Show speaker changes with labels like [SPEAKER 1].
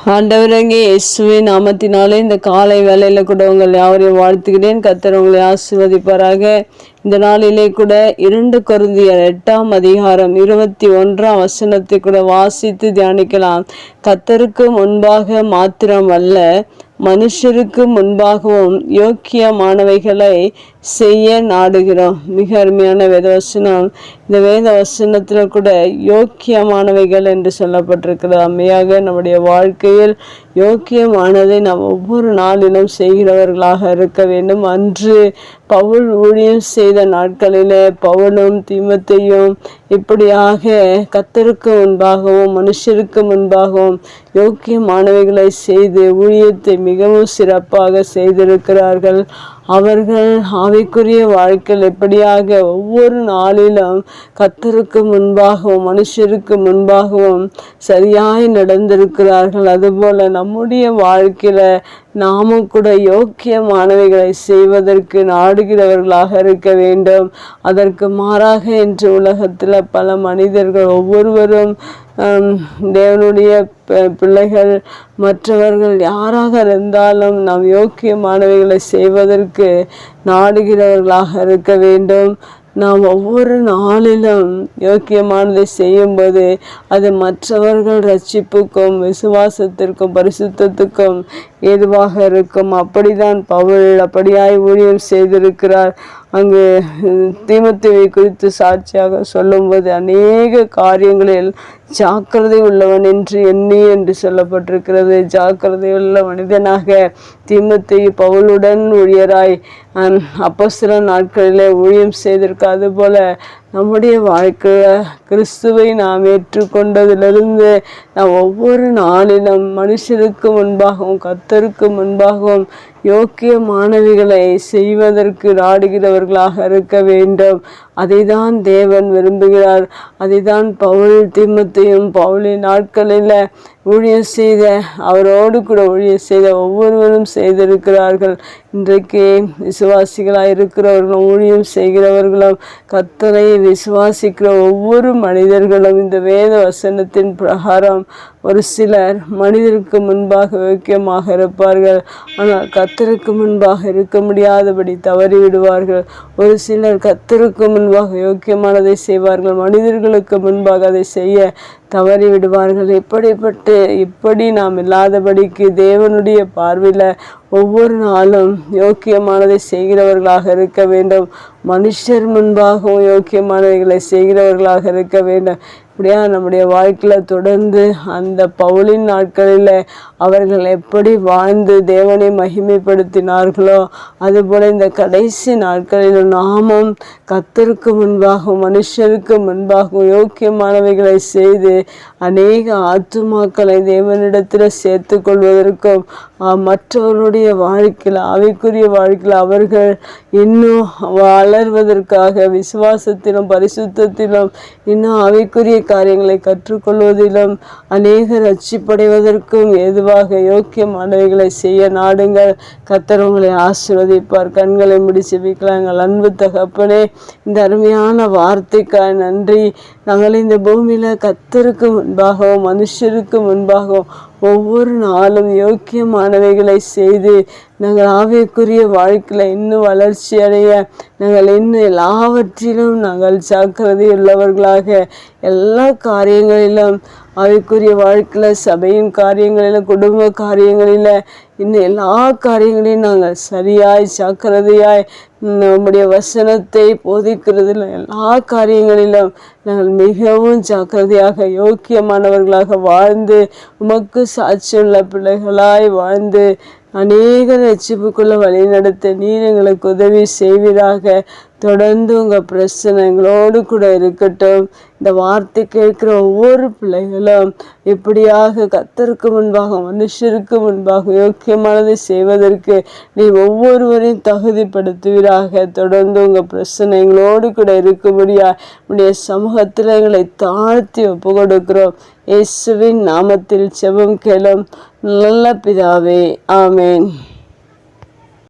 [SPEAKER 1] ஆண்டவரங்கே இயேசுவின் நாமத்தினாலே இந்த காலை வேலையில் கூட உங்கள் யாவரையும் வாழ்த்துகிறேன். கர்த்தர் உங்களை ஆசீர்வதிப்பாராக. இந்த நாளிலே கூட 2 கொரிந்தியர் 8ஆம் அதிகாரம் 21ஆம் வசனத்தை கூட வாசித்து தியானிக்கலாம். கர்த்தருக்கு முன்பாக மாத்திரம் அல்ல, மனுஷருக்கு முன்பாகவும் யோக்கியமானவைகளை செய்ய நாடுகிறோம். மிக அருமையான வேதவசனம். இந்த வேத வசனத்தில் கூட யோக்கியமானவைகள் என்று சொல்லப்பட்டிருக்கிறது. அம்மையாக நம்முடைய வாழ்க்கையில் யோக்கியமானதை நாம் ஒவ்வொரு நாளிலும் செய்கிறவர்களாக இருக்க வேண்டும். அன்று பவுல் ஊழியம் செய்த நாட்களில் பவுலும் தீமோத்தேயும் இப்படியாக கர்த்தருக்கு முன்பாகவும் மனுஷருக்கு முன்பாகவும் யோக்கியமானவைகளை செய்து ஊழியத்தை மிகவும் சிறப்பாக செய்திருக்கிறார்கள். அவர்கள் ஆவிக்குரிய வாழ்க்கையில் எப்படியாக ஒவ்வொரு நாளிலும் கர்த்தருக்கு முன்பாகவும் மனுஷருக்கு முன்பாகவும் சரியாய் நடந்திருக்கிறார்கள். அதுபோல் நம்முடைய வாழ்க்கையில் நாமும் கூட யோக்கியமானவைகளை செய்வதற்கு நாடுகிறவர்களாக இருக்க வேண்டும். அதற்கு மாறாக இன்று உலகத்தில் பல மனிதர்கள் ஒவ்வொருவரும் தேவனுடைய பிள்ளைகள் மற்றவர்கள் யாராக இருந்தாலும் நாம் யோக்கியமானவைகளை செய்வதற்கு நாடுகிறவர்களாக இருக்க வேண்டும். நாம் ஒவ்வொரு நாளிலும் யோக்கியமானதை செய்யும்போது அது மற்றவர்கள் ரட்சிப்புக்கும் விசுவாசத்திற்கும் பரிசுத்தத்துக்கும் ஏதுவாக இருக்கும். அப்படிதான் பவுல் அப்படியாய் ஊழியம் செய்திருக்கிறார். அங்கு தீமோத்தேயுவை குறித்து சாட்சியாக சொல்லும்போது அநேக காரியங்களில் ஜாக்கிரதை உள்ளவன் என்று சொல்லப்பட்டிருக்கிறது. ஜாக்கிரதை உள்ள மனிதனாக தீமோத்தேயு பவுலுடன் ஊழியராய் அப்போஸ்தலர் நாட்களிலே ஊழியம் செய்திருக்க. அதுபோல நம்முடைய வாழ்க்கையில் கிறிஸ்துவை நாம் ஏற்றுக்கொண்டதிலிருந்து நாம் ஒவ்வொரு நாளிலும் மனுஷருக்கு முன்பாகவும் கர்த்தருக்கு முன்பாகவும் யோக்கியமானவைகளை செய்வதற்கு நாடுகிறவர்களாக இருக்க வேண்டும். அதை தான் தேவன் விரும்புகிறார். அதை தான் பவுல் தீமோத்தேயும் பவுலின் நாட்களில் ஊழியம் செய்த அவரோடு கூட ஊழியம் செய்த ஒவ்வொருவரும் செய்திருக்கிறார்கள். இன்றைக்கு விசுவாசிகளாக இருக்கிறவர்களும் ஊழியம் செய்கிறவர்களும் கர்த்தரை விசுவாசிக்கிற ஒவ்வொரு மனிதர்களும் இந்த வேத வசனத்தின் பிரகாரம் ஒரு சிலர் மனிதருக்கு முன்பாக யோக்கியமாக இருப்பார்கள், ஆனால் கர்த்தருக்கு முன்பாக இருக்க முடியாதபடி தவறி விடுவார்கள். ஒரு சிலர் கர்த்தருக்கு முன்பாக யோக்கியமானதை செய்வார்கள், மனிதர்களுக்கு முன்பாக அதை செய்ய தவறி விடுவார்கள். இப்படி நாம் இல்லாதபடிக்கு தேவனுடைய பார்வையில் ஒவ்வொரு நாளும் யோக்கியமானதை செய்கிறவர்களாக இருக்க வேண்டும். மனுஷர் முன்பாகவும் யோக்கியமானவைகளை செய்கிறவர்களாக இருக்க வேண்டும். இப்படியா நம்முடைய வாழ்க்கையில் தொடர்ந்து அந்த பவுலின் நாட்களில் அவர்கள் எப்படி வாழ்ந்து தேவனை மகிமைப்படுத்தினார்களோ அதுபோல் இந்த கடைசி நாட்களில் நாமும் கர்த்தருக்கு முன்பாகவும் மனுஷருக்கு முன்பாகவும் யோக்கியமானவைகளை செய்து அநேக ஆத்துமாக்களை தேவனிடத்தில் சேர்த்து கொள்வதற்கும் மற்றவர்களுடைய வாழ்க்கையில் ஆவிக்குரிய வாழ்க்கையில் அவர்கள் இன்னும் வளர்வதற்காக விசுவாசத்திலும் பரிசுத்தத்திலும் இன்னும் ஆவிக்குரிய காரியங்களை கற்றுக்கொள்வதிலும் அநேகர் ரட்சிப்படைவதற்கும் ஏதுவாக யோக்கியமானவைகளை செய்ய நாடுங்கள். கர்த்தர் உங்களை ஆசீர்வதிப்பார். கண்களை மூடி செபிக்கலாம். எங்கள் அன்பு தகப்பனே, இந்த அருமையான வார்த்தைக்காக நன்றி. நாங்கள் இந்த பூமியில் கர்த்தருக்கு முன்பாகவும் மனுஷருக்கு முன்பாகவும் ஒவ்வொரு நாளும் யோக்கியமானவைகளை செய்து நாங்கள் ஆவிக்குரிய வாழ்க்கையில் இன்னும் வளர்ச்சி அடைய நாங்கள் இன்னும் எல்லாவற்றிலும் நாங்கள் ஜாக்கிரதை உள்ளவர்களாக எல்லா காரியங்களிலும் ஆவிக்குரிய வாழ்க்கையில் சபையின் காரியங்களில் குடும்ப காரியங்களில் இன்னும் எல்லா காரியங்களையும் நாங்கள் சரியாய் ஜாக்கிரதையாய் நம்முடைய வசனத்தை போதிக்கிறதில் எல்லா காரியங்களிலும் நாங்கள் மிகவும் ஜாக்கிரதையாக யோக்கியமானவர்களாக வாழ்ந்து உமக்கு சாட்சியுள்ள பிள்ளைகளாய் வாழ்ந்து அநேக ரட்சிப்புக்குள்ள வழி நடத்த நீர் எங்களுக்கு உதவி செய்வீராக. தொடர்ந்து உங்கள் பிரச்சனை எங்களோடு கூட இருக்கட்டும். இந்த வார்த்தை கேட்கிற ஒவ்வொரு பிள்ளைகளும் இப்படியாக கர்த்தருக்கு முன்பாக மனுஷருக்கு முன்பாக யோக்கியமானதை செய்வதற்கு நீ ஒவ்வொருவரையும் தகுதிப்படுத்துவீராக. தொடர்ந்து உங்கள் பிரச்சனை எங்களோடு கூட இருக்கும்படியா உடைய சமூகத்தில் எங்களை தாழ்த்தி ஒப்பு கொடுக்கிறோம். இயேசுவின் நாமத்தில் ஜெபம் கேளும் நல்ல பிதாவே, ஆமேன்.